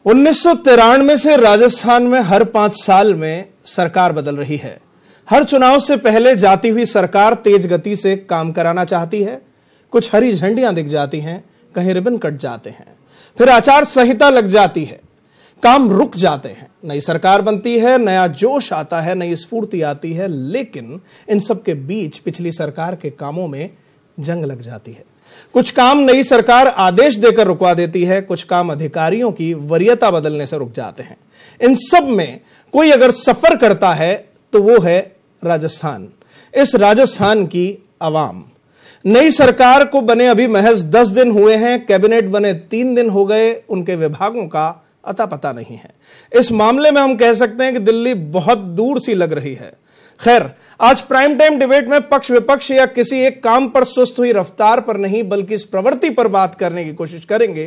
1993 से राजस्थान में हर 5 साल में सरकार बदल रही है। हर चुनाव से पहले जाती हुई सरकार तेज गति से काम कराना चाहती है। कुछ हरी झंडियां दिख जाती हैं, कहीं रिबन कट जाते हैं, फिर आचार संहिता लग जाती है, काम रुक जाते हैं, नई सरकार बनती है, नया जोश आता है, नई स्फूर्ति आती है, लेकिन इन सब के बीच पिछली सरकार के कामों में जंग लग जाती है। कुछ काम नई सरकार आदेश देकर रुकवा देती है, कुछ काम अधिकारियों की वरीयता बदलने से रुक जाते हैं। इन सब में कोई अगर सफर करता है तो वो है राजस्थान। इस राजस्थान की आवाम। नई सरकार को बने अभी महज 10 दिन हुए हैं, कैबिनेट बने 3 दिन हो गए, उनके विभागों का अता पता नहीं है। इस मामले में हम कह सकते हैं कि दिल्ली बहुत दूर सी लग रही है। खैर, आज प्राइम टाइम डिबेट में पक्ष विपक्ष या किसी एक काम पर सुस्त हुई रफ्तार पर नहीं, बल्कि इस प्रवृत्ति पर बात करने की कोशिश करेंगे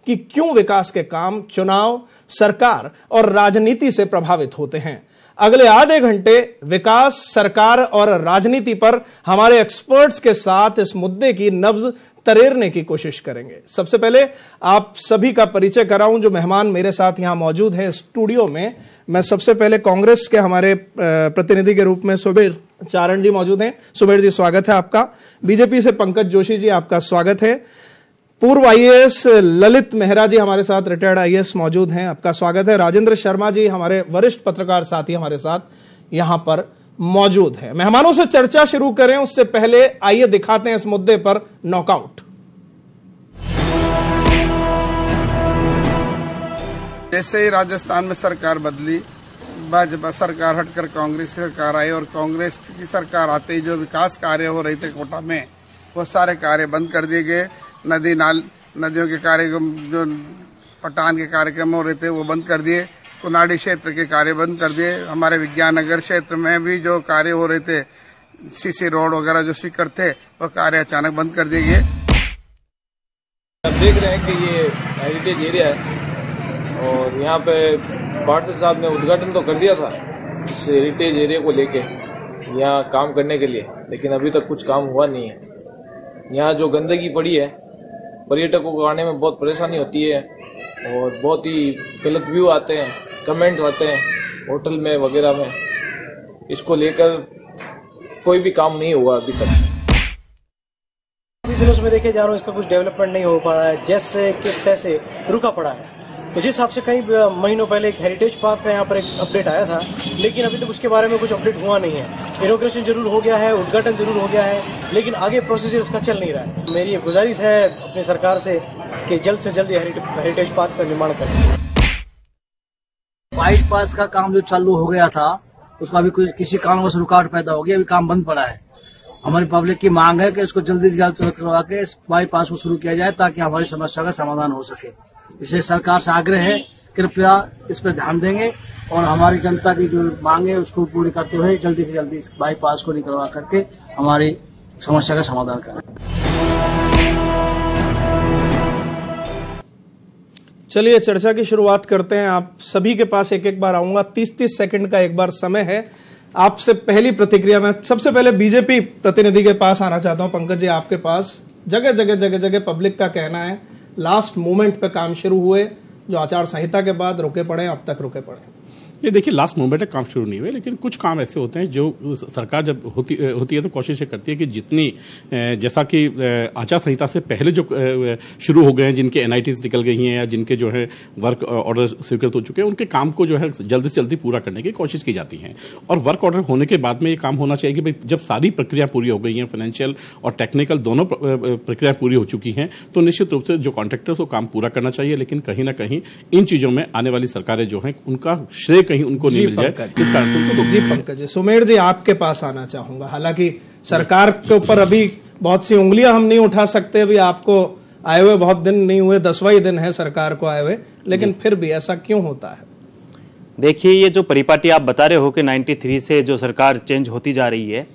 कि क्यों विकास के काम चुनाव, सरकार और राजनीति से प्रभावित होते हैं। अगले आधे घंटे विकास, सरकार और राजनीति पर हमारे एक्सपर्ट्स के साथ इस मुद्दे की नब्ज तरेरने की कोशिश करेंगे। सबसे पहले आप सभी का परिचय कराऊं जो मेहमान मेरे साथ यहां मौजूद है स्टूडियो में। मैं सबसे पहले कांग्रेस के हमारे प्रतिनिधि के रूप में सुबेर चारण जी मौजूद हैं। सुबेर जी, स्वागत है आपका। बीजेपी से पंकज जोशी जी, आपका स्वागत है। पूर्व आईएएस ललित मेहरा जी हमारे साथ, रिटायर्ड आईएएस मौजूद हैं, आपका स्वागत है। राजेंद्र शर्मा जी, हमारे वरिष्ठ पत्रकार साथी हमारे साथ यहां पर मौजूद हैं। मेहमानों से चर्चा शुरू करें उससे पहले आइए दिखाते हैं इस मुद्दे पर नॉकआउट। जैसे ही राजस्थान में सरकार बदली, भाजपा सरकार हटकर कांग्रेस सरकार आई और कांग्रेस की सरकार आते ही जो विकास कार्य हो रहे थे कोटा में, वो सारे कार्य बंद कर दिए गए। नदियों के कार्यक्रम, जो पटान के कार्यक्रम हो रहे थे वो बंद कर दिए। कुनाडी क्षेत्र के कार्य बंद कर दिए। हमारे विज्ञान नगर क्षेत्र में भी जो कार्य हो रहे थे, सीसी रोड वगैरह जो शिखर थे, वो कार्य अचानक बंद कर दिए गए। आप देख रहे हैं कि ये हेरिटेज एरिया है और यहाँ पे पार्षद साहब ने उद्घाटन तो कर दिया था इस हेरिटेज एरिया को लेके यहाँ काम करने के लिए, लेकिन अभी तक कुछ काम हुआ नहीं है। यहाँ जो गंदगी पड़ी है, पर्यटकों को आने में बहुत परेशानी होती है और बहुत ही गलत व्यू आते हैं, कमेंट आते हैं होटल में वगैरह में। इसको लेकर कोई भी काम नहीं हुआ अभी तक। काफी दिनों से मैं देखे जा रहा हूँ इसका कुछ डेवलपमेंट नहीं हो पा रहा है, जैसे कि तैसे रुका पड़ा है। तो जिस हिसाब से कई महीनों पहले एक हेरिटेज पार्क का यहाँ पर एक अपडेट आया था, लेकिन अभी तक उसके बारे में कुछ अपडेट हुआ नहीं है। इनॉग्रेशन जरूर हो गया है, उद्घाटन जरूर हो गया है, लेकिन आगे प्रोसीजर इसका चल नहीं रहा है। मेरी गुजारिश है अपनी सरकार से कि जल्द से जल्द हेरिटेज पार्क का निर्माण करें। बाईपास का काम जो चालू हो गया था, उसका अभी किसी कारणवश रुकावट पैदा हो गई, अभी काम बंद पड़ा है। हमारी पब्लिक की मांग है कि इसको जल्दी से जल्द करवा के इस बाईपास को शुरू किया जाए ताकि हमारी समस्या का समाधान हो सके। इसलिए सरकार से आग्रह है, कृपया इस पर ध्यान देंगे और हमारी जनता की जो मांग है उसको पूरी करते हुए जल्दी से जल्दी इस बाईपास को निकलवा करके हमारी समस्या का समाधान करें। चलिए चर्चा की शुरुआत करते हैं। आप सभी के पास एक एक बार आऊंगा, 30-30 सेकंड का एक बार समय है। आपसे पहली प्रतिक्रिया में सबसे पहले बीजेपी प्रतिनिधि के पास आना चाहता हूं। पंकज जी, आपके पास जगह जगह पब्लिक का कहना है लास्ट मोमेंट पे काम शुरू हुए, जो आचार संहिता के बाद रुके पड़े, अब तक रुके पड़े। ये देखिए, लास्ट मोमेंट में काम शुरू नहीं हुए, लेकिन कुछ काम ऐसे होते हैं जो सरकार जब होती है तो कोशिश ये करती है कि जितनी, जैसा कि आचार संहिता से पहले जो शुरू हो गए हैं, जिनके एनआईटीज निकल गई हैं या जिनके जो है वर्क ऑर्डर स्वीकृत हो चुके हैं, उनके काम को जो है जल्दी से जल्दी पूरा करने की कोशिश की जाती है। और वर्क ऑर्डर होने के बाद में ये काम होना चाहिए कि भाई जब सारी प्रक्रिया पूरी हो गई है, फाइनेंशियल और टेक्निकल दोनों प्रक्रिया पूरी हो चुकी हैं, तो निश्चित रूप से जो कॉन्ट्रैक्टर्स को काम पूरा करना चाहिए। लेकिन कहीं ना कहीं इन चीजों में आने वाली सरकारें जो हैं, उनका श्रेय कहीं उनको नहीं मिल जाए, इस कारण से उनको। जी पंकज जी, सुमेर जी, आपके पास आना चाहूंगा। हालांकि सरकार के ऊपर अभी बहुत सी उंगलियां हम नहीं उठा सकते, अभी आपको आए हुए बहुत दिन नहीं हुए, 10वां ही दिन है सरकार को आए हुए, लेकिन फिर भी ऐसा क्यों होता है? देखिए, ये जो परिपाटी आप बता रहे हो कि 93 से जो सरकार चेंज होती जा रही है,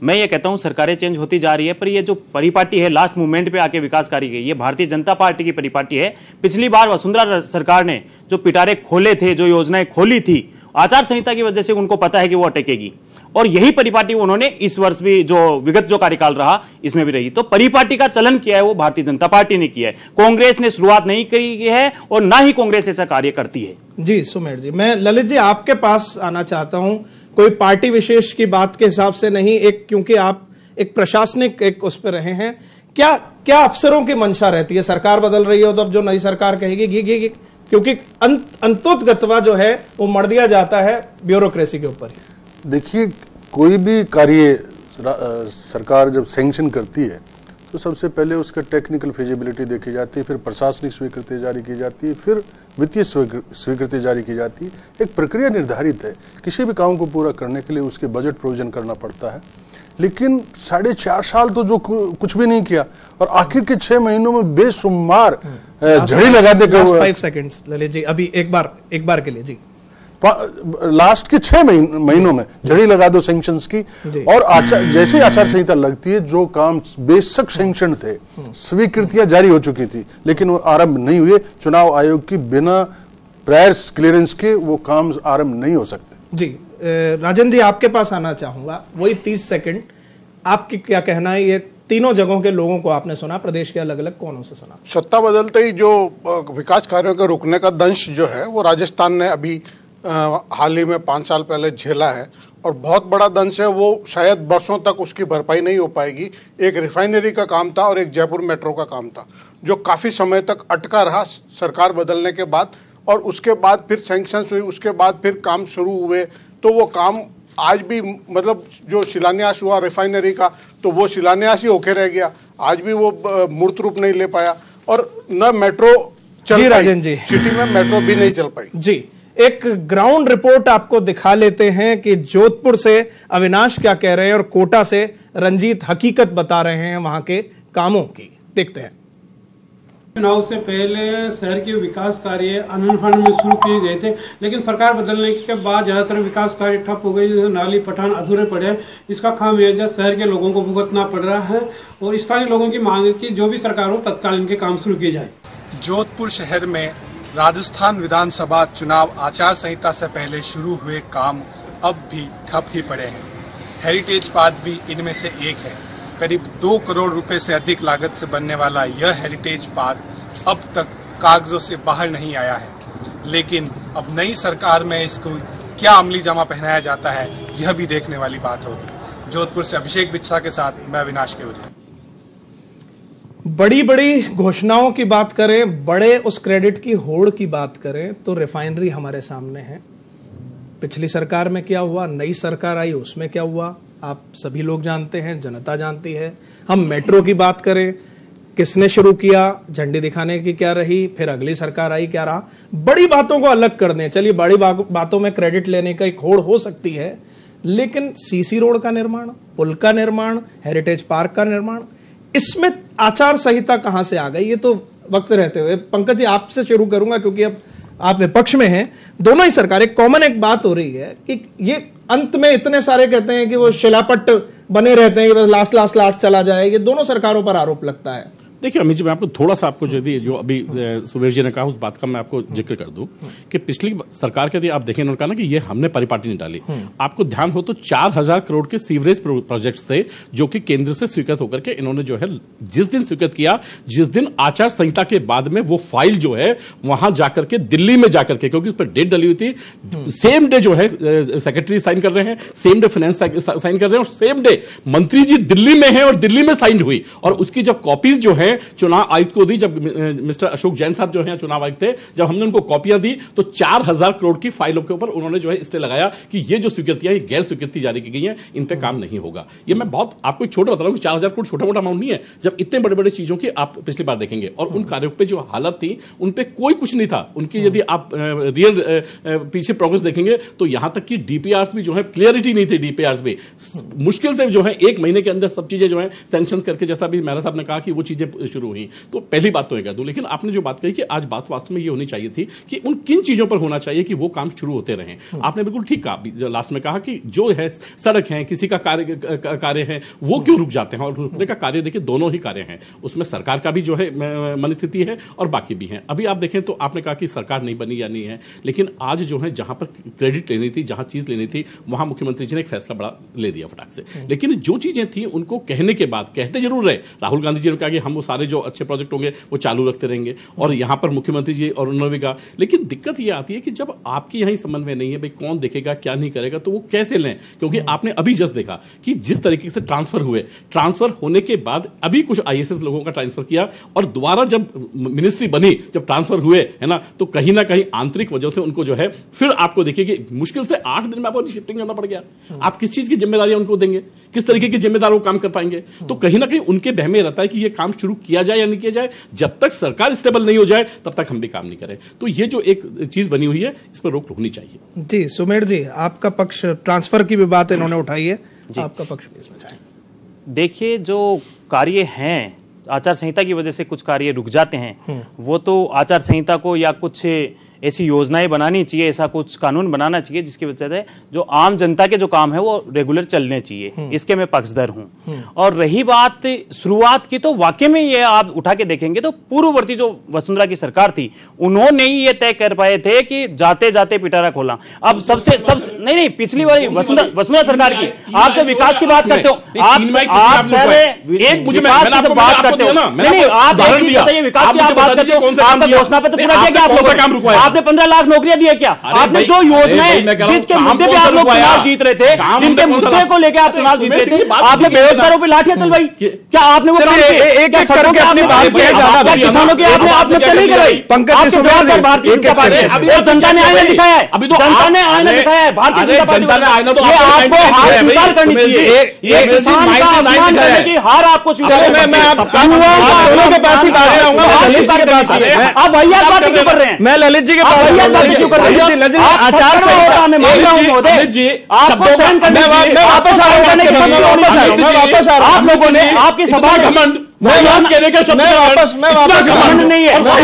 मैं ये कहता हूं सरकारें चेंज होती जा रही है, पर ये जो परिपाटी है लास्ट मोमेंट पे आके विकास कार्य की, ये भारतीय जनता पार्टी की परिपाटी है। पिछली बार वसुंधरा सरकार ने जो पिटारे खोले थे, जो योजनाएं खोली थी, आचार संहिता की वजह से उनको पता है कि वो अटकेगी और यही परिपाटी उन्होंने इस वर्ष भी जो विगत जो कार्यकाल रहा इसमें भी रही। तो परिपाटी का चलन किया है वो भारतीय जनता पार्टी ने किया है, कांग्रेस ने शुरुआत नहीं करी है और ना ही कांग्रेस ऐसा कार्य करती है। जी सुमेर जी, मैं ललित जी आपके पास आना चाहता हूं, कोई पार्टी विशेष की बात के हिसाब से नहीं, एक क्योंकि आप एक प्रशासनिक एक उस पर रहे हैं, क्या अफसरों की मंशा रहती है? सरकार बदल रही है तो जो नई सरकार कहेगी क्योंकि अंतोतगतवा जो है वो मर दिया जाता है ब्यूरोक्रेसी के ऊपर। देखिए, कोई भी कार्य सरकार जब सैंक्शन करती है तो सबसे पहले उसका टेक्निकल फिजिबिलिटी देखी जाती है, फिर प्रशासनिक स्वीकृति जारी की जाती है, फिर वित्तीय स्वीकृति जारी की जाती है। एक प्रक्रिया निर्धारित है, किसी भी काम को पूरा करने के लिए उसके बजट प्रोविजन करना पड़ता है। लेकिन 4.5 साल तो जो कुछ भी नहीं किया और आखिर के 6 महीनों में बेशुमार झड़ी लगा दे। 5 सेकंड्स ललित जी, अभी एक बार के लिए जी, लास्ट के 6 महीनों में झड़ी लगा दो सैंक्शंस की। और जैसे आचार संहिता लगती है, जो काम बेशक सैंक्शन थे, स्वीकृतियां जारी हो चुकी थी लेकिन वो आरंभ नहीं हुए, चुनाव आयोग की बिना प्रायर क्लियरेंस के वो काम आरंभ नहीं हो सकते। जी राजन जी, आपके पास आना चाहूंगा, वही 30 सेकंड, आपकी क्या कहना है? ये तीनों जगहों के लोगों को आपने सुना, प्रदेश के अलग अलग कोनों से सुना। सत्ता बदलते ही जो विकास कार्यों के रुकने का दंश जो है वो राजस्थान ने अभी हाल ही में 5 साल पहले झेला है और बहुत बड़ा दंश है, वो शायद वर्षों तक उसकी भरपाई नहीं हो पाएगी। एक रिफाइनरी का काम था और एक जयपुर मेट्रो का काम था जो काफी समय तक अटका रहा सरकार बदलने के बाद, और उसके बाद फिर सैंक्शंस हुई, उसके बाद फिर काम शुरू हुए। तो वो काम आज भी, मतलब जो शिलान्यास हुआ रिफाइनरी का, तो वो शिलान्यास ही होके रह गया, आज भी वो मूर्त रूप नहीं ले पाया और न मेट्रो चल पाई, सिटी में मेट्रो भी नहीं चल पाई। जी, एक ग्राउंड रिपोर्ट आपको दिखा लेते हैं कि जोधपुर से अविनाश क्या कह रहे हैं और कोटा से रंजीत हकीकत बता रहे हैं वहां के कामों की। देखते हैं। चुनाव से पहले शहर के विकास कार्य आनंद फंड में शुरू किए गए थे, लेकिन सरकार बदलने के बाद ज्यादातर विकास कार्य ठप हो गए, जैसे नाली पठान अधूरे पड़े। इसका खामियाजा शहर के लोगों को भुगतना पड़ रहा है और स्थानीय लोगों की मांग है कि जो भी सरकार हो तत्काल इनके काम शुरू किए जाए। जोधपुर शहर में राजस्थान विधानसभा चुनाव आचार संहिता से पहले शुरू हुए काम अब भी ठप ही पड़े हैं। हेरिटेज पार्क भी इनमें से एक है। करीब 2 करोड़ रुपए से अधिक लागत से बनने वाला यह हेरिटेज पार्क अब तक कागजों से बाहर नहीं आया है, लेकिन अब नई सरकार में इसको क्या अमली जामा पहनाया जाता है यह भी देखने वाली बात होगी। जोधपुर से अभिषेक बिच्छा के साथ मैं अविनाश केवरिया। बड़ी बड़ी घोषणाओं की बात करें, बड़े उस क्रेडिट की होड़ की बात करें तो रिफाइनरी हमारे सामने है। पिछली सरकार में क्या हुआ, नई सरकार आई उसमें क्या हुआ, आप सभी लोग जानते हैं, जनता जानती है। हम मेट्रो की बात करें, किसने शुरू किया, झंडी दिखाने की क्या रही, फिर अगली सरकार आई क्या रहा। बड़ी बातों को अलग कर दें, चलिए बड़ी बातों में क्रेडिट लेने का एक होड़ हो सकती है, लेकिन सीसी रोड का निर्माण, पुल का निर्माण, हेरिटेज पार्क का निर्माण, इसमें आचार संहिता कहां से आ गई? ये तो वक्त रहते हुए पंकज जी आपसे शुरू करूंगा क्योंकि अब आप विपक्ष में हैं। दोनों ही सरकारें, कॉमन एक बात हो रही है कि ये अंत में इतने सारे कहते हैं कि वो शिलापट्ट बने रहते हैं कि बस लास्ट चला जाए, ये दोनों सरकारों पर आरोप लगता है। देखिए अमित जी, मैं आपको थोड़ा सा आपको जो अभी सुमेर जी ने कहा उस बात का मैं आपको जिक्र कर दूं कि पिछली सरकार के आप देखें, उन्होंने कहा ना कि ये हमने परिपाटी नहीं डाली। आपको ध्यान हो तो 4000 करोड़ के सीवरेज प्रोजेक्ट थे जो कि केंद्र से स्वीकृत होकर के इन्होंने जो है जिस दिन स्वीकृत किया, जिस दिन आचार संहिता के बाद में वो फाइल जो है वहां जाकर के दिल्ली में जाकर के, क्योंकि उस पर डेट डली हुई थी, सेम डे जो है सेक्रेटरी साइन कर रहे हैं, सेम डे फाइनेंस साइन कर रहे हैं और सेम डे मंत्री जी दिल्ली में है और दिल्ली में साइन हुई। और उसकी जब कॉपीज जो है चुनाव आयुक्त को दी, जब मिस्टर अशोक जैन साहब जो हैं चुनाव आयुक्त थे, जब हमने उनको कॉपियां दी तो 4000 करोड़ की फाइलों के ऊपर उन्होंने जो है इससे लगाया कि ये जो स्वीकृतियां ये गैर स्वीकृति जारी की गई हैं, इन पे काम नहीं होगा। ये मैं बहुत आपको एक छोटा बता रहा हूं कि 4000 करोड़ छोटा मोटा अमाउंट नहीं है। जब इतने बड़े बड़े चीजों की आप पिछली बार देखेंगे और उन कार्यों पे जो हालत थी उन पे कोई कुछ नहीं था उनकी, यदि आप रियल पीछे प्रोग्रेस देखेंगे तो यहां तक कि डीपीआरस भी जो है क्लियरिटी नहीं थी। डीपीआरस भी मुश्किल से जो है 1 महीने के अंदर सब चीजें जो है सैंक्शन करके, जैसा भी मेहरा साहब ने कहा कि वो चीजें शुरू हुई। तो पहली बात तो ये कह दूं, लेकिन आपने जो बात कही कि आज बात वास्तव में ये होनी चाहिए थी कि उन किन चीजों पर होना चाहिए कि वो काम शुरू होते रहे। आपने बिल्कुल ठीक कहा, लास्ट में कहा कि जो है सड़क है, किसी का कार्य है, वो क्यों रुक जाते हैं, और रुकने का कार्य देखिए दोनों ही कार्य हैं, उसमें सरकार का भी जो है मनस्थिति है और बाकी भी है। अभी आप देखें तो आपने कहा कि सरकार नहीं बनी या नहीं है, लेकिन आज जो है जहां पर क्रेडिट लेनी थी, जहां चीज लेनी थी, वहां मुख्यमंत्री जी ने एक फैसला बड़ा ले दिया फटाक से। लेकिन जो चीजें थी उनको कहने के बाद कहते जरूर रहे, राहुल गांधी जी ने कहा कि हम वो सारे जो अच्छे प्रोजेक्ट होंगे वो चालू रखते रहेंगे, और यहां पर मुख्यमंत्री जी और उन्होंने भी कहा। लेकिन दिक्कत यह आती है कि जब आपकी यहां समन्वय नहीं है, भाई कौन देखेगा क्या नहीं करेगा, तो वो कैसे लें, क्योंकि आपने अभी जस्ट देखा कि जिस तरीके से ट्रांसफर हुए, ट्रांसफर होने के बाद अभी कुछ आईएएस लोगों का ट्रांसफर किया, और दोबारा जब मिनिस्ट्री बनी, जब ट्रांसफर हुए है ना, तो कहीं ना कहीं आंतरिक वजह से उनको जो है फिर आपको देखिए कि मुश्किल से 8 दिन में आपको शिफ्टिंग करना पड़ गया। आप किस चीज की जिम्मेदारियां उनको देंगे, किस तरीके की जिम्मेदार वो काम कर पाएंगे? तो कहीं ना कहीं उनके बहमे रहता है कि ये काम शुरू किया जाए या नहीं किया जाए। जब तक सरकार स्टेबल नहीं हो जाए तब तक हम भी काम नहीं करें। तो ये जो एक चीज बनी हुई है, इस पर रोक होनी चाहिए। जी सुमेर जी, आपका पक्ष, ट्रांसफर की भी बात इन्होंने उठाई है, आपका पक्ष भी इसमें चाहिए। देखिए, जो कार्य हैं, आचार संहिता की वजह से कुछ कार्य रुक जाते हैं, वो तो आचार संहिता को या कुछ ऐसी योजनाएं बनानी चाहिए, ऐसा कुछ कानून बनाना चाहिए जिसकी वजह से जो आम जनता के जो काम है वो रेगुलर चलने चाहिए। इसके मैं पक्षधर हूं। और रही बात शुरुआत की, तो वाकई में ये आप उठा के देखेंगे तो पूर्ववर्ती जो वसुंधरा की सरकार थी, उन्होंने ही ये तय कर पाए थे कि जाते जाते पिटारा खोला। अब सबसे नहीं, पिछली बार वसुंधरा सरकार की, आप जो विकास की बात करते हो, आप विकास की बात करते हो, आपका घोषणा पत्र पूरा किया, आप लोगों का काम आपने 15 लाख नौकरियां दी है क्या? आपने जो योजनाएं जिसके मुद्दे पे आप लोग चुनाव जीत रहे थे, जिनके मुद्दे को लेकर आप चुनाव जीत रहे थे, आपने बेरोजगारों पे लाठियां चलवाई क्या? आपने वो एक एक करके अपनी बात किया, किसानों की आपने नहीं करवाई? पंकज भारतीय जनता पार्टी और जनता ने आईना दिखाया है, अभी तो जनता ने आईना दिखाया है, भारतीय जनता पार्टी तो आपको हार स्वीकार करनी चाहिए। ये किसान का अपमान करने की हार आपको स्वीकार करनी चाहिए। दोनों के पास ही बात करूंगा, आप भैया बात क्यों कर रहे हैं? मैं ललित जी के पास क्यों कर रहे हैं? आचार संहिता में मान रहा हूं महोदय जी, आपको सहन करने मैं वापस आ रहा हूं। आप लोगों ने आपकी सभा घमंड मैं वापस घमंड नहीं है, घमंड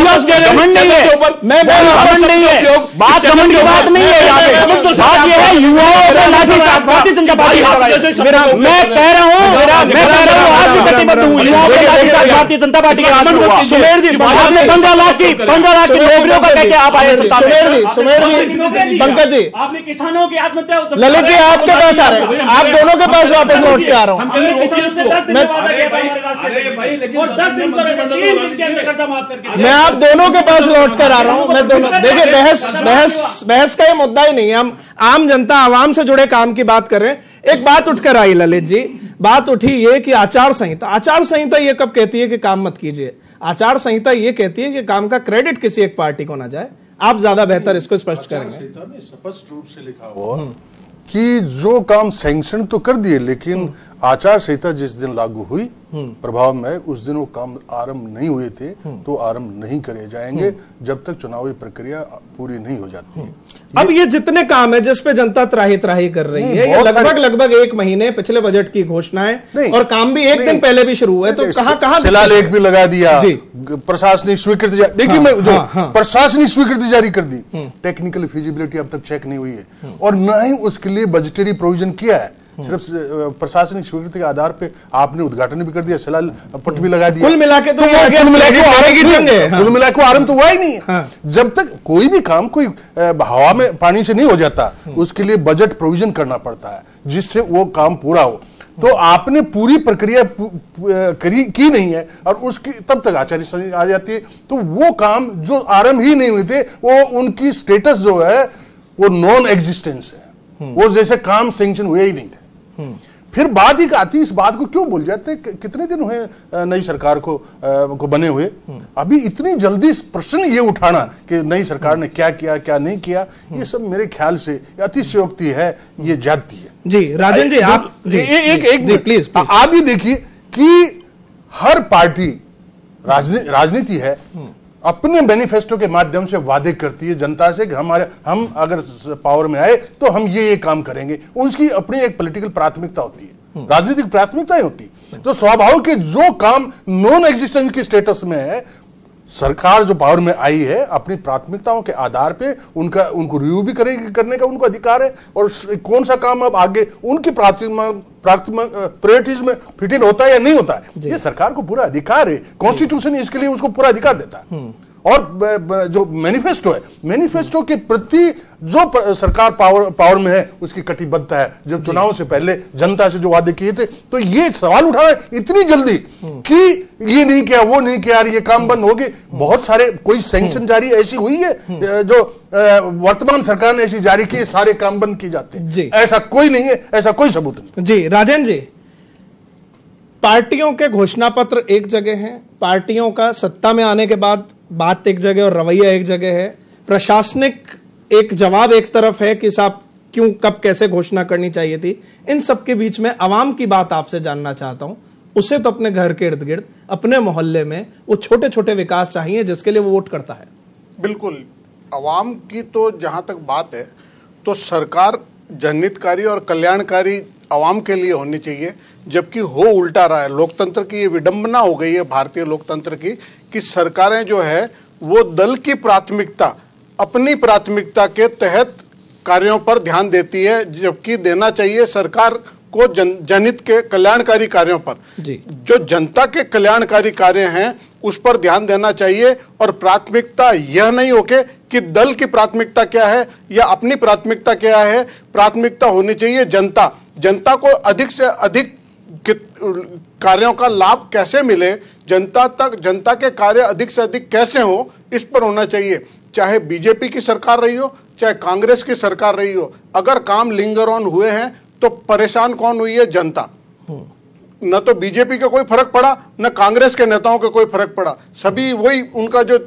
नहीं है, घमंड नहीं है, बात घमंड की बात नहीं है। यहाँ पे बात यह है युवाओं को लाठीचार्ज भारतीय जनता पार्टी मैं कह रहा हूँ आज भी प्रतिबद्ध हूँ, युवाओं को लाठीचार्ज भारतीय जनता पार्टी के हाथ में हुआ। सुमेर जी, आपने 15 लाख की नौकरियों का कहकर आप आए। सुमेर जी, पंकज जी, आपने किसानों की आत्महत्या, ललित जी आपके पास आ रहे हैं, आप दोनों के पास वापस लौट के आ रहा हूँ। मैं आप दोनों के पास लौट कर आ रहा हूं। मैं दोनों देखिए, बहस का ये मुद्दा ही नहीं है, हम आम जनता आवाम से जुड़े काम की बात कर रहे हैं। एक बात उठकर आई ललित जी, बात उठी ये कि आचार संहिता ये कब कहती है कि काम मत कीजिए? आचार संहिता ये कहती है कि काम का क्रेडिट किसी एक पार्टी को ना जाए। आप ज्यादा बेहतर इसको स्पष्ट करेंगे। स्पष्ट रूप से लिखा हुआ कि जो काम सैंक्शन तो कर दिए, लेकिन आचार संहिता जिस दिन लागू हुई प्रभाव में, उस दिन वो काम आरंभ नहीं हुए थे, तो आरंभ नहीं करे जाएंगे जब तक चुनावी प्रक्रिया पूरी नहीं हो जाती। अब ये जितने काम है जिस पे जनता त्राही कर रही है, ये लगभग 1 महीने पिछले बजट की घोषणाएं और काम भी 1 दिन पहले भी शुरू हुए, तो कहां शिलालेख भी लगा दिया, प्रशासनिक स्वीकृति देखिए, मैं जो प्रशासनिक स्वीकृति जारी कर दी, टेक्निकल फिजिबिलिटी अब तक चेक नहीं हुई है, और न ही उसके लिए बजटरी प्रोविजन किया है। सिर्फ प्रशासनिक स्वीकृति के आधार पे आपने उद्घाटन भी कर दिया, शिलापट भी लगा दिया। कुल मिला के तो आरंभ तो हुआ ही नहीं है। जब तक कोई भी काम कोई हवा में पानी से नहीं हो जाता, उसके लिए बजट प्रोविजन करना पड़ता है जिससे वो काम पूरा हो। तो आपने पूरी प्रक्रिया की नहीं है, और उसकी तब तक आचार्य संहिता आ जाती है, तो वो काम जो आरंभ ही नहीं हुए थे, वो उनकी स्टेटस जो है वो नॉन एग्जिस्टेंस है, वो जैसे काम सैंक्शन हुए ही नहीं थे। फिर बात ही आती, इस बात को क्यों भूल जाते? कितने दिन हुए नई सरकार को बने हुए, अभी इतनी जल्दी प्रश्न ये उठाना कि नई सरकार ने क्या किया क्या नहीं किया, ये सब मेरे ख्याल से अतिशयोक्ति है, ये ज्यादती है। जी राजन जी, आप एक प्लीज आप ये देखिए कि हर पार्टी राजनीति है, अपने मैनिफेस्टो के माध्यम से वादे करती है जनता से कि हम अगर पावर में आए तो हम ये काम करेंगे। उसकी अपनी एक पॉलिटिकल प्राथमिकता होती है, राजनीतिक प्राथमिकताएं होती है। तो स्वाभाविक है जो काम नॉन एग्जिस्टेंस की स्टेटस में है, सरकार जो पावर में आई है अपनी प्राथमिकताओं के आधार पे उनको रिव्यू भी करने का उनको अधिकार है, और कौन सा काम अब आगे उनकी प्रायोरिटीज में फिट इन होता है या नहीं होता है, ये सरकार को पूरा अधिकार है। कॉन्स्टिट्यूशन इसके लिए उसको पूरा अधिकार देता है। और जो मैनिफेस्टो है, मैनिफेस्टो के प्रति जो सरकार पावर में है उसकी कटिबद्धता है। जब चुनाव से पहले जनता से जो वादे किए थे, तो ये सवाल उठा है इतनी जल्दी कि ये नहीं किया, वो नहीं किया, ये काम बंद हो गए। बहुत सारे कोई सैंक्शन जारी ऐसी हुई है जो वर्तमान सरकार ने ऐसी जारी की, सारे काम बंद किए जाते हैं, ऐसा कोई नहीं है, ऐसा कोई सबूत नहीं। जी राजेंद्र जी, पार्टियों के घोषणा पत्र एक जगह हैं, पार्टियों का सत्ता में आने के बाद बात एक जगह और रवैया एक जगह है, प्रशासनिक एक जवाब एक तरफ है कि साहब क्यों कब कैसे घोषणा करनी चाहिए थी। इन सब के बीच में अवाम की बात आपसे जानना चाहता हूं। उसे तो अपने घर के इर्द गिर्द, अपने मोहल्ले में वो छोटे छोटे विकास चाहिए जिसके लिए वो वोट करता है। बिल्कुल, अवाम की तो जहां तक बात है तो सरकार जनहितकारी और कल्याणकारी अवाम के लिए होनी चाहिए, जबकि हो उल्टा रहा है। लोकतंत्र की ये विडंबना हो गई है भारतीय लोकतंत्र की कि सरकारें जो है वो दल की प्राथमिकता, अपनी प्राथमिकता के तहत कार्यों पर ध्यान देती है, जबकि देना चाहिए सरकार को जनहित के कल्याणकारी कार्यों पर। जो जनता के कल्याणकारी कार्य हैं उस पर ध्यान देना चाहिए, और प्राथमिकता यह नहीं होके कि दल की प्राथमिकता क्या है या अपनी प्राथमिकता क्या है। प्राथमिकता होनी चाहिए जनता को अधिक से अधिक कार्यों का लाभ कैसे मिले, जनता के कार्य अधिक से अधिक कैसे हो, इस पर होना चाहिए। चाहे बीजेपी की सरकार रही हो, चाहे कांग्रेस की सरकार रही हो, अगर काम लिंगर ऑन हुए हैं तो परेशान कौन हुई है? जनता। न तो बीजेपी का कोई फर्क पड़ा, न कांग्रेस के नेताओं का कोई फर्क पड़ा। सभी वही, उनका जो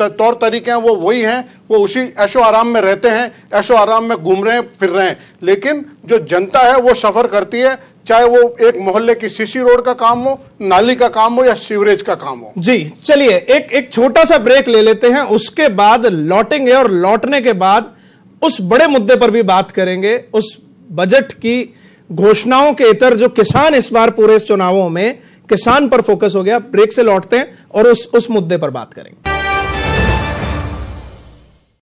तौर तरीके हैं वो वही हैं, वो उसी ऐशो आराम में रहते हैं, ऐशो आराम में घूम रहे हैं, फिर रहे हैं। लेकिन जो जनता है वो सफर करती है, चाहे वो एक मोहल्ले की सीसी रोड का काम हो, नाली का काम हो या सीवरेज का काम हो। जी चलिए एक छोटा सा ब्रेक ले लेते हैं, उसके बाद लौटेंगे और लौटने के बाद उस बड़े मुद्दे पर भी बात करेंगे, उस बजट की घोषणाओं के इतर जो किसान इस बार पूरे चुनावों में किसान पर फोकस हो गया। ब्रेक से लौटते हैं और उस मुद्दे पर बात करेंगे।